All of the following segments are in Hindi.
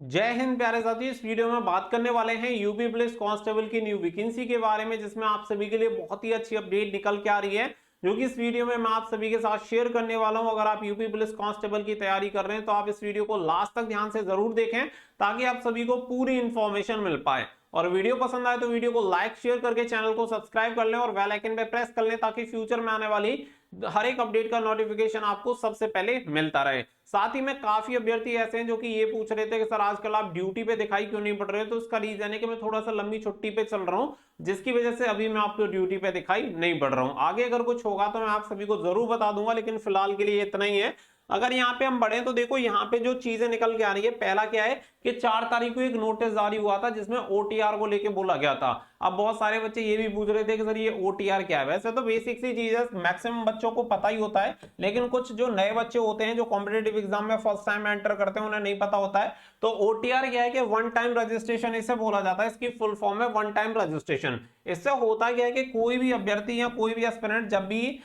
जय हिंद प्यारे साथियों। इस वीडियो में बात करने वाले हैं यूपी पुलिस कांस्टेबल की न्यू वैकेंसी के बारे में, जिसमें आप सभी के लिए बहुत ही अच्छी अपडेट निकल के आ रही है, जो कि इस वीडियो में मैं आप सभी के साथ शेयर करने वाला हूं। अगर आप यूपी पुलिस कांस्टेबल की तैयारी कर रहे हैं तो आप इस वीडियो को लास्ट तक ध्यान से जरूर देखें, ताकि आप सभी को पूरी इंफॉर्मेशन मिल पाए। और वीडियो पसंद आए तो वीडियो को लाइक शेयर करके चैनल को सब्सक्राइब कर लें और बेल आइकन पे प्रेस कर लें, ताकि फ्यूचर में आने वाली हर एक अपडेट का नोटिफिकेशन आपको सबसे पहले मिलता रहे। साथ ही में काफी अभ्यर्थी ऐसे हैं जो कि ये पूछ रहे थे कि सर आजकल आप ड्यूटी पे दिखाई क्यों नहीं पड़ रहे हो। तो उसका रीजन है कि मैं थोड़ा सा लंबी छुट्टी पे चल रहा हूं, जिसकी वजह से अभी मैं आपको ड्यूटी पे दिखाई नहीं पड़ रहा हूं। आगे अगर कुछ होगा तो मैं आप सभी को जरूर बता दूंगा, लेकिन फिलहाल के लिए इतना ही है। अगर यहाँ पे हम बढ़े तो देखो यहाँ पे जो चीजें निकल के आ रही है, पहला क्या है कि 4 तारीख को एक नोटिस जारी हुआ था जिसमें ओटीआर को लेके बोला गया था। अब बहुत सारे बच्चे ये भी पूछ रहे थे कि सर ये ओटीआर क्या है। वैसे तो बेसिक सी चीज है, मैक्सिमम बच्चों को पता ही होता है, लेकिन कुछ जो नए बच्चे होते हैं जो कॉम्पिटेटिव एग्जाम में फर्स्ट टाइम एंटर करते हैं, उन्हें नहीं पता होता है। तो ओटीआर क्या है कि वन टाइम रजिस्ट्रेशन इसे बोला जाता है। इसकी फुल फॉर्म है वन टाइम रजिस्ट्रेशन। इससे होता क्या है कि कोई भी अभ्यर्थी या कोई भी एस्पिरेंट जब भी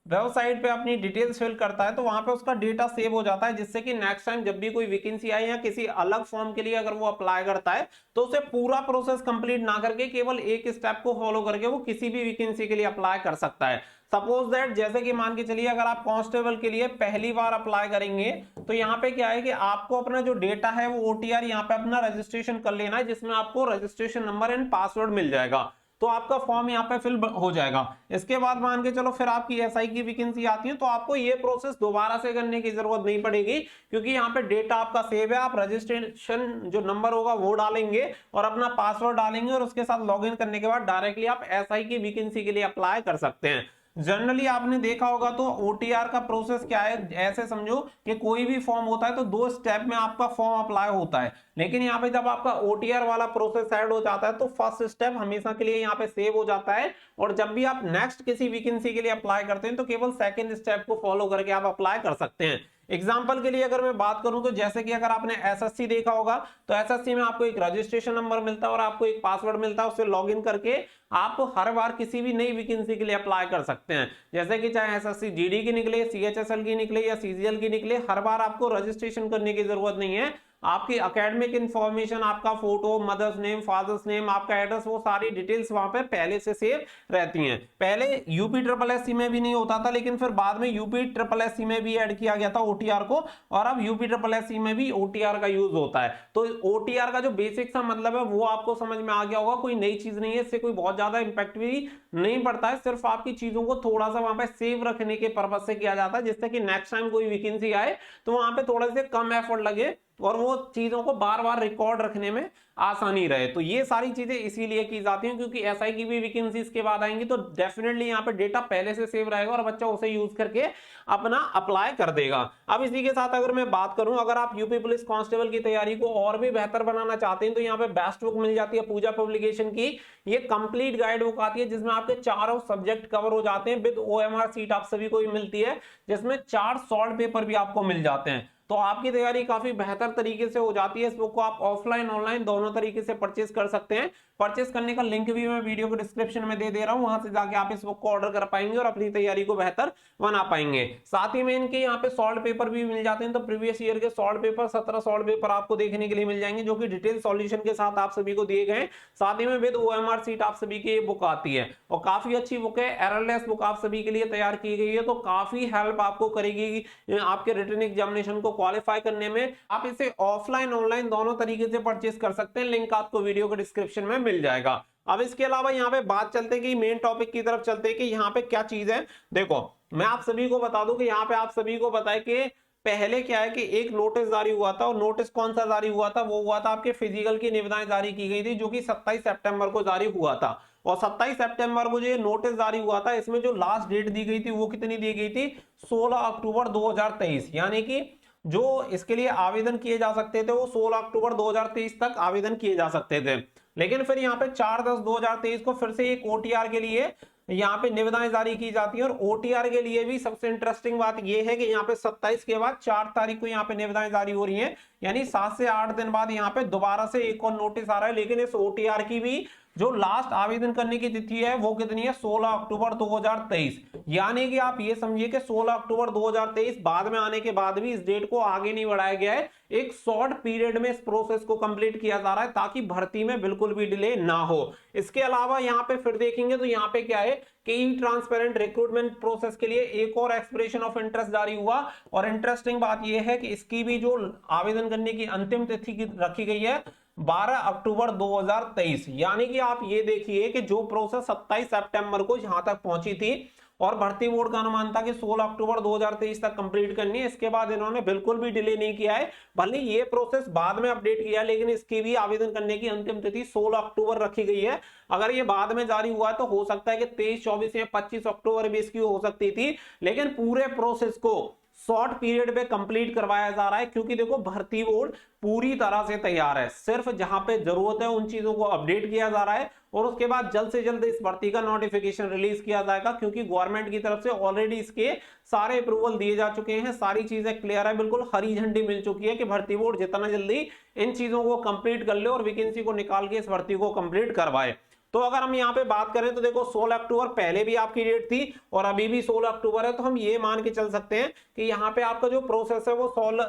वेबसाइट पे अपनी डिटेल्स फिल करता है तो वहां पे उसका डेटा सेव हो जाता है, जिससे कि नेक्स्ट टाइम जब भी कोई वैकेंसी आए या किसी अलग फॉर्म के लिए अगर वो अप्लाई करता है तो उसे पूरा प्रोसेस कंप्लीट ना करके केवल एक स्टेप को फॉलो करके वो किसी भी वैकेंसी के लिए अप्लाई कर सकता है। सपोज दैट जैसे कि मान के चलिए अगर आप कांस्टेबल के लिए पहली बार अप्लाई करेंगे तो यहाँ पे क्या है कि आपको अपना जो डेटा है वो ओटीआर यहाँ पे अपना रजिस्ट्रेशन कर लेना है, जिसमें आपको रजिस्ट्रेशन नंबर एंड पासवर्ड मिल जाएगा। तो आपका फॉर्म यहाँ पे फिल हो जाएगा। इसके बाद मान के चलो फिर आपकी एसआई की वैकेंसी आती है तो आपको ये प्रोसेस दोबारा से करने की जरूरत नहीं पड़ेगी, क्योंकि यहाँ पे डेटा आपका सेव है। आप रजिस्ट्रेशन जो नंबर होगा वो डालेंगे और अपना पासवर्ड डालेंगे और उसके साथ लॉगिन करने के बाद डायरेक्टली आप एसआई की वैकेंसी के लिए अप्लाई कर सकते हैं। जनरली आपने देखा होगा तो ओटीआर का प्रोसेस क्या है, ऐसे समझो कि कोई भी फॉर्म होता है तो 2 स्टेप में आपका फॉर्म अप्लाई होता है, लेकिन यहाँ पे जब आपका ओटीआर वाला प्रोसेस ऐड हो जाता है तो फर्स्ट स्टेप हमेशा के लिए यहाँ पे सेव हो जाता है, और जब भी आप नेक्स्ट किसी वैकेंसी के लिए अप्लाई करते हैं तो केवल सेकंड स्टेप को फॉलो करके आप अप्लाई कर सकते हैं। एग्जाम्पल के लिए अगर मैं बात करूं तो जैसे कि अगर आपने एसएससी देखा होगा तो एसएससी में आपको एक रजिस्ट्रेशन नंबर मिलता है और आपको एक पासवर्ड मिलता है, उससे लॉगिन करके आप हर बार किसी भी नई वैकेंसी के लिए अप्लाई कर सकते हैं। जैसे कि चाहे एसएससी जीडी की निकले, सीएचएसएल की निकले या सीजीएल की निकले, हर बार आपको रजिस्ट्रेशन करने की जरूरत नहीं है। आपकी एकेडमिक इंफॉर्मेशन, आपका photo, mother's name, father's name, आपका एड्रेस, वो सारी डिटेल्स वहां पे पहले से सेव रहती हैं। पहले यूपी ट्रिपल एससी में भी नहीं होता था, लेकिन फिर बाद में यूपी ट्रिपल एससी में भी ऐड किया गया था ओटीआर को, और अब यूपी ट्रिपल एससी में भी ओटीआर का यूज होता है। तो ओटीआर का जो बेसिक सा मतलब है वो आपको समझ में आ गया होगा, कोई नई चीज नहीं है, इससे कोई बहुत ज्यादा इंपैक्ट भी नहीं पड़ता है। सिर्फ आपकी चीजों को थोड़ा सा वहां पे सेव रखने के पर्पज से किया जाता है, जिससे कि नेक्स्ट टाइम कोई वैकेंसी आए तो वहां पे थोड़े से कम एफर्ट लगे और वो चीजों को बार बार रिकॉर्ड रखने में आसानी रहे। तो ये सारी चीजें इसीलिए की जाती हैं, क्योंकि एसआई की भी वैकेंसी इसके बाद आएंगी तो डेफिनेटली यहाँ पे डेटा पहले से सेव रहेगा और बच्चा उसे यूज करके अपना अप्लाई कर देगा। अब इसी के साथ अगर मैं बात करूं, अगर आप यूपी पुलिस कांस्टेबल की तैयारी को और भी बेहतर बनाना चाहते हैं तो यहाँ पे बेस्ट बुक मिल जाती है पूजा पब्लिकेशन की। ये कंप्लीट गाइड बुक आती है जिसमें आपके चारों सब्जेक्ट कवर हो जाते हैं, विद ओएमआर सीट आप सभी को मिलती है, जिसमें 4 सॉल्व पेपर भी आपको मिल जाते हैं। तो आपकी तैयारी काफी बेहतर तरीके से हो जाती है। इस बुक को आप ऑफलाइन ऑनलाइन दोनों तरीके से परचेज कर सकते हैं। परचेज करने का लिंक भी मैं वीडियो के डिस्क्रिप्शन में दे रहा हूं, वहां से जाके आप इस बुक को ऑर्डर कर पाएंगे और अपनी तैयारी को बेहतर बना पाएंगे। साथ ही में इनके यहाँ पे सॉल्व पेपर भी मिल जाते हैं, तो प्रीवियस ईयर के सॉल्व पेपर 17 सॉल्व पेपर आपको देखने के लिए मिल जाएंगे, जो कि डिटेल सॉल्यूशन के साथ आप सभी को दिए गए। साथ ही में विद ओएमआर सीट आप सभी की ये बुक आती है और काफी अच्छी बुक है, एररलेस बुक आप सभी के लिए तैयार की गई है, तो काफी हेल्प आपको करेगी आपके रिटन एग्जामिनेशन को क्वालिफाई करने में। आप इसे ऑफलाइन ऑनलाइन दोनों तरीके से परचेज कर सकते हैं, लिंक आपको वीडियो के डिस्क्रिप्शन में मिल जाएगा। अब इसके अलावा यहाँ पे बात चलते कि मेन टॉपिक की तरफ चलते कि यहाँ पे क्या चीज है। देखो मैं आप सभी को बता दूं कि यहाँ पे आप सभी को बताए कि पहले क्या है कि एक नोटिस जारी हुआ था, और नोटिस कौन सा जारी हुआ था, वो हुआ था आपके फिजिकल की निविदाएं जारी की गई थी, जो कि 27 सितंबर को जारी हुआ था। और 27 सितंबर को जो ये नोटिस जारी हुआ था, इसमें जो लास्ट डेट दी गई थी वो कितनी दी गई थी, 16 अक्टूबर 2023, यानी कि जो इसके लिए आवेदन किए जा सकते थे वो 16 अक्टूबर 2023 तक आवेदन किए जा सकते थे। लेकिन फिर यहाँ पे 4/10/2023 को फिर से एक ओटीआर के लिए यहाँ पे निविदाएं जारी की जाती है। और ओटीआर के लिए भी सबसे इंटरेस्टिंग बात यह है कि यहाँ पे 27 के बाद 4 तारीख को यहाँ पे निविदाएं जारी हो रही हैं, यानी 7 से 8 दिन बाद यहाँ पे दोबारा से एक और नोटिस आ रहा है। लेकिन इस ओटीआर की भी जो लास्ट आवेदन करने की तिथि है वो कितनी है, 16 अक्टूबर 2023। यानी कि आप ये समझिए कि 16 अक्टूबर 2023 बाद में आने के बाद भी इस डेट को आगे नहीं बढ़ाया गया है, एक शॉर्ट पीरियड में इस प्रोसेस को कंप्लीट किया जा रहा है ताकि भर्ती में बिल्कुल भी डिले ना हो। इसके अलावा यहाँ पे फिर देखेंगे तो यहाँ पे क्या है कि ई ट्रांसपेरेंट रिक्रूटमेंट प्रोसेस के लिए एक और एक्सप्रेशन ऑफ इंटरेस्ट जारी हुआ। और इंटरेस्टिंग बात यह है कि इसकी भी जो आवेदन करने की अंतिम तिथि रखी गई है 12 अक्टूबर 2023। यानी कि आप ये देखिए कि जो प्रोसेस 27 सितंबर को यहां तक पहुंची थी और भर्ती बोर्ड का अनुमान था कि 16 अक्टूबर 2023 तक कंप्लीट करनी है, इसके बाद इन्होंने बिल्कुल भी डिले नहीं किया है। भले ये प्रोसेस बाद में अपडेट किया लेकिन इसकी भी आवेदन करने की अंतिम तिथि 16 अक्टूबर रखी गई है। अगर ये बाद में जारी हुआ है तो हो सकता है कि 23, 24 या 25 अक्टूबर भी इसकी हो सकती थी, लेकिन पूरे प्रोसेस को शॉर्ट पीरियड में कंप्लीट करवाया जा रहा है क्योंकि देखो भर्ती बोर्ड पूरी तरह से तैयार है, सिर्फ जहां पे जरूरत है उन चीजों को अपडेट किया जा रहा है और उसके बाद जल्द से जल्द इस भर्ती का नोटिफिकेशन रिलीज किया जाएगा क्योंकि गवर्नमेंट की तरफ से ऑलरेडी इसके सारे अप्रूवल दिए जा चुके हैं, सारी चीजें क्लियर है, बिल्कुल हरी झंडी मिल चुकी है कि भर्ती बोर्ड जितना जल्दी इन चीजों को कंप्लीट कर ले और वैकेंसी को निकाल के इस भर्ती को कंप्लीट करवाए। तो अगर हम यहाँ पे बात करें तो देखो 16 अक्टूबर पहले भी आपकी डेट थी और अभी भी 16 अक्टूबर है, तो हम ये मान के चल सकते हैं कि यहाँ पे आपका जो प्रोसेस है वो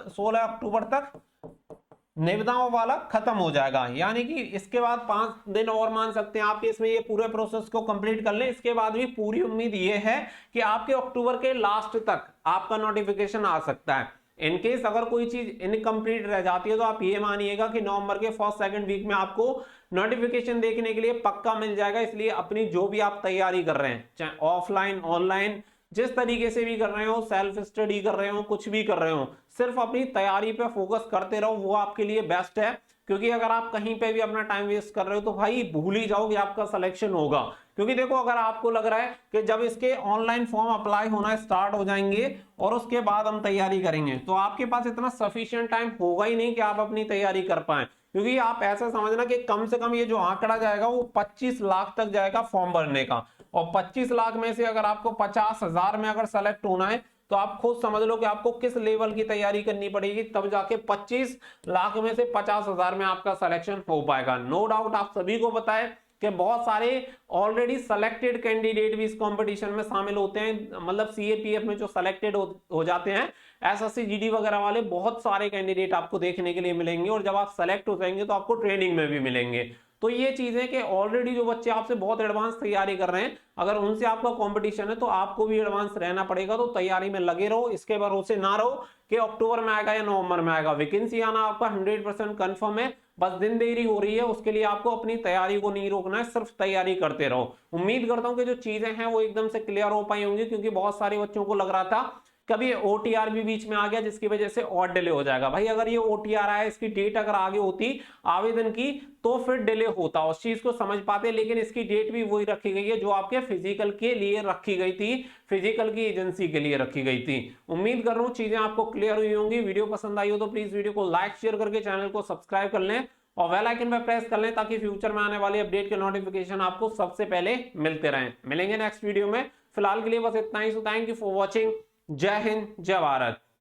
16 अक्टूबर तक निविदाओं वाला खत्म हो जाएगा। यानी कि इसके बाद 5 दिन और मान सकते हैं आपके इसमें ये पूरे प्रोसेस को कंप्लीट कर लें। इसके बाद भी पूरी उम्मीद ये है कि आपके अक्टूबर के लास्ट तक आपका नोटिफिकेशन आ सकता है। इनकेस अगर कोई चीज इनकम्प्लीट रह जाती है तो आप ये मानिएगा कि नवंबर के फर्स्ट सेकंड वीक में आपको नोटिफिकेशन देखने के लिए पक्का मिल जाएगा। इसलिए अपनी जो भी आप तैयारी कर रहे हैं, चाहे ऑफलाइन ऑनलाइन जिस तरीके से भी कर रहे हो, सेल्फ स्टडी कर रहे हो, कुछ भी कर रहे हो, सिर्फ अपनी तैयारी पे फोकस करते रहो, वो आपके लिए बेस्ट है। क्योंकि अगर आप कहीं पे भी अपना टाइम वेस्ट कर रहे हो तो भाई भूल ही जाओ कि आपका सिलेक्शन होगा। क्योंकि देखो अगर आपको लग रहा है कि जब इसके ऑनलाइन फॉर्म अप्लाई होना स्टार्ट हो जाएंगे और उसके बाद हम तैयारी करेंगे तो आपके पास इतना सफिशिएंट टाइम होगा ही नहीं कि आप अपनी तैयारी कर पाए। क्योंकि आप ऐसा समझना कि कम से कम ये जो आंकड़ा जाएगा वो 25 लाख तक जाएगा फॉर्म भरने का, और 25 लाख में से अगर आपको 50,000 में अगर सेलेक्ट होना है तो आप खुद समझ लो कि आपको किस लेवल की तैयारी करनी पड़ेगी, तब जाके 25 लाख में से 50,000 में आपका सिलेक्शन हो पाएगा। नो डाउट आप सभी को पता है कि बहुत सारे ऑलरेडी सेलेक्टेड कैंडिडेट भी इस कंपटीशन में शामिल होते हैं, मतलब सीएपीएफ में जो सेलेक्टेड हो जाते हैं, एसएससी जीडी वगैरह वाले बहुत सारे कैंडिडेट आपको देखने के लिए मिलेंगे और जब आप सेलेक्ट हो जाएंगे तो आपको ट्रेनिंग में भी मिलेंगे। तो ये चीजें कि ऑलरेडी जो बच्चे आपसे बहुत एडवांस तैयारी कर रहे हैं, अगर उनसे आपका कंपटीशन है तो आपको भी एडवांस रहना पड़ेगा। तो तैयारी में लगे रहो, इसके भरोसे ना रहो कि अक्टूबर में आएगा या नवंबर में आएगा। वैकेंसी आना आपका 100% कंफर्म है, बस दिन देरी हो रही है, उसके लिए आपको अपनी तैयारी को नहीं रोकना है, सिर्फ तैयारी करते रहो। उम्मीद करता हूं कि जो चीजें हैं वो एकदम से क्लियर हो पाई होंगी, क्योंकि बहुत सारे बच्चों को लग रहा था कभी ओटीआर भी बीच में आ गया जिसकी वजह से और डिले हो जाएगा। भाई अगर ये ओटीआर आया, इसकी डेट अगर आगे होती आवेदन की तो फिर डिले होता, उस चीज को समझ पाते, लेकिन इसकी डेट भी वही रखी गई है जो आपके फिजिकल के लिए रखी गई थी, फिजिकल की एजेंसी के लिए रखी गई थी। उम्मीद कर रहा हूं चीजें आपको क्लियर हुई होंगी। वीडियो पसंद आई हो तो प्लीज वीडियो को लाइक शेयर करके चैनल को सब्सक्राइब कर लें और बेल आइकन पर प्रेस कर लें ताकि फ्यूचर में आने वाली अपडेट के नोटिफिकेशन आपको सबसे पहले मिलते रहें। मिलेंगे नेक्स्ट वीडियो में, फिलहाल के लिए बस इतना ही। So thank you for watching. जय हिंद, जय भारत।